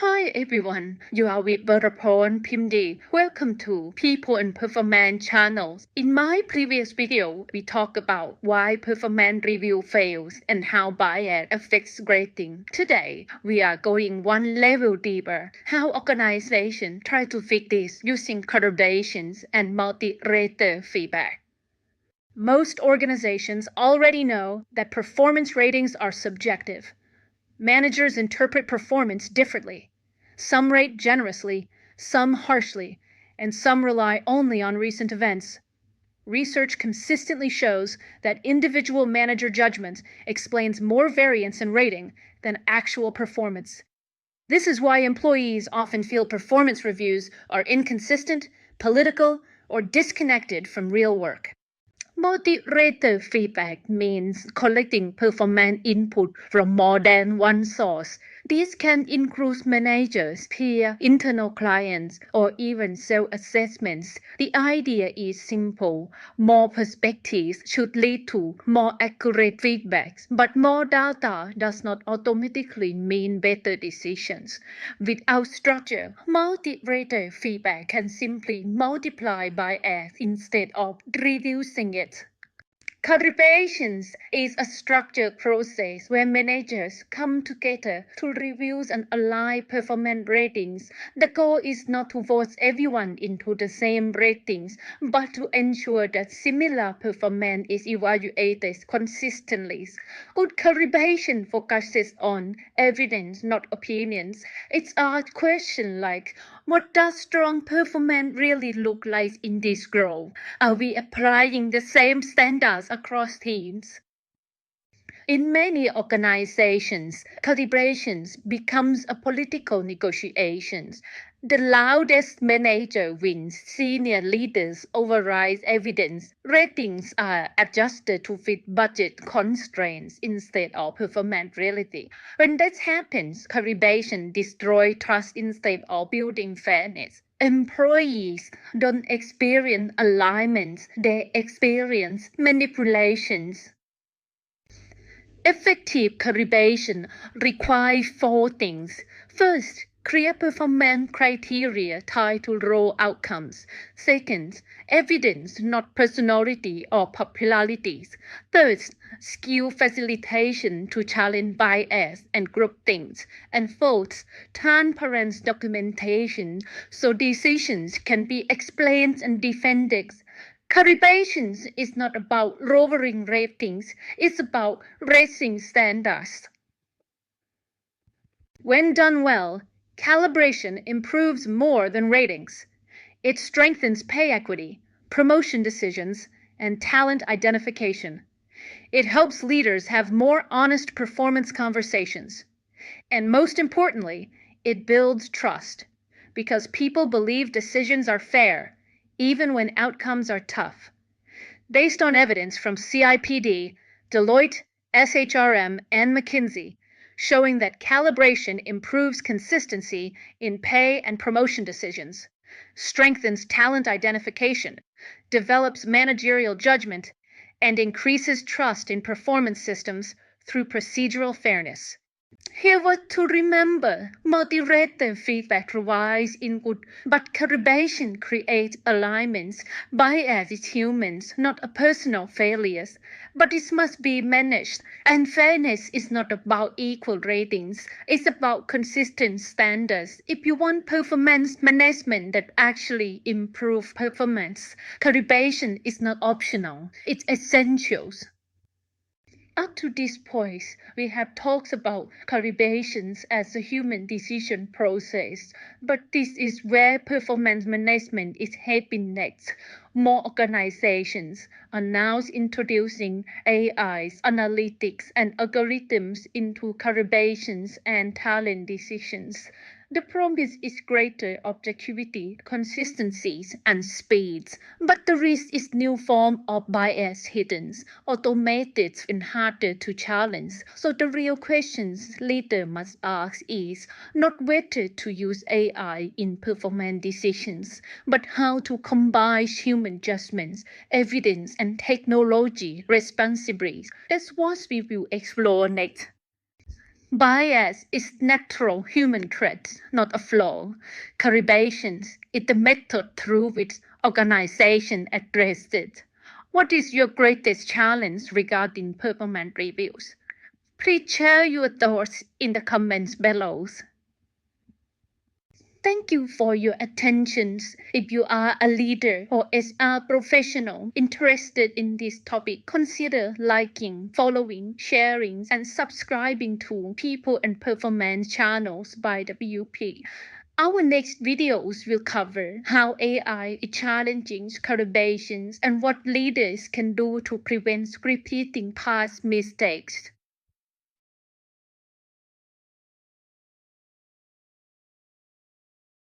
Hi everyone, you are with Varapon Pimdi. Welcome to People and Performance channel. In my previous video, we talked about why performance review fails and how bias affects grading. Today, we are going one level deeper, how organizations try to fix this using calibrations and multi-rater feedback. Most organizations already know that performance ratings are subjective. Managers interpret performance differently. Some rate generously, some harshly, and some rely only on recent events. Research consistently shows that individual manager judgment explains more variance in rating than actual performance. This is why employees often feel performance reviews are inconsistent, political, or disconnected from real work. Multi-rater feedback means collecting performance input from more than one source. This can include managers, peers, internal clients, or even self-assessments. The idea is simple. More perspectives should lead to more accurate feedback, but more data does not automatically mean better decisions. Without structure, multi-rater feedback can simply multiply bias instead of reducing it. Calibration is a structured process where managers come together to review and align performance ratings. The goal is not to force everyone into the same ratings, but to ensure that similar performance is evaluated consistently. Good calibration focuses on evidence, not opinions. It's a question like, what does strong performance really look like in this role? Are we applying the same standards across teams? In many organizations, calibration becomes a political negotiation. The loudest manager wins, senior leaders override evidence, ratings are adjusted to fit budget constraints instead of performance reality. When that happens, calibration destroys trust instead of building fairness. Employees don't experience alignment, they experience manipulations. Effective calibration requires four things. First, clear performance criteria tied to role outcomes. Second, evidence, not personality or popularities. Third, skill facilitation to challenge bias and groupthink. And fourth, transparent documentation so decisions can be explained and defended. Calibration is not about lowering ratings, it's about raising standards. When done well, calibration improves more than ratings. It strengthens pay equity, promotion decisions, and talent identification. It helps leaders have more honest performance conversations. And most importantly, it builds trust because people believe decisions are fair, even when outcomes are tough. Based on evidence from CIPD, Deloitte, SHRM, and McKinsey, showing that calibration improves consistency in pay and promotion decisions, strengthens talent identification, develops managerial judgment, and increases trust in performance systems through procedural fairness. Here what to remember, multi-rater feedback provides input, but calibration creates alignments. Bias is humans, not a personal failures, but it must be managed. And fairness is not about equal ratings, it's about consistent standards. If you want performance management that actually improves performance, calibration is not optional, it's essential. Up to this point, we have talked about calibrations as a human decision process, but this is where performance management is heading next. More organizations are now introducing AIs, analytics, and algorithms into calibrations and talent decisions. The promise is greater objectivity, consistency, and speed, but the risk is new form of bias hidden, automated, and harder to challenge. So the real questions leader must ask is not whether to use AI in performance decisions, but how to combine human judgments, evidence, and technology responsibly. That's what we will explore next. Bias is natural human trait, not a flaw. Calibration is the method through which organizations address it. What is your greatest challenge regarding performance reviews? Please share your thoughts in the comments below. Thank you for your attention. If you are a leader or HR professional interested in this topic, consider liking, following, sharing, and subscribing to People and Performance channels by WP. Our next videos will cover how AI is challenging collaborations and what leaders can do to prevent repeating past mistakes.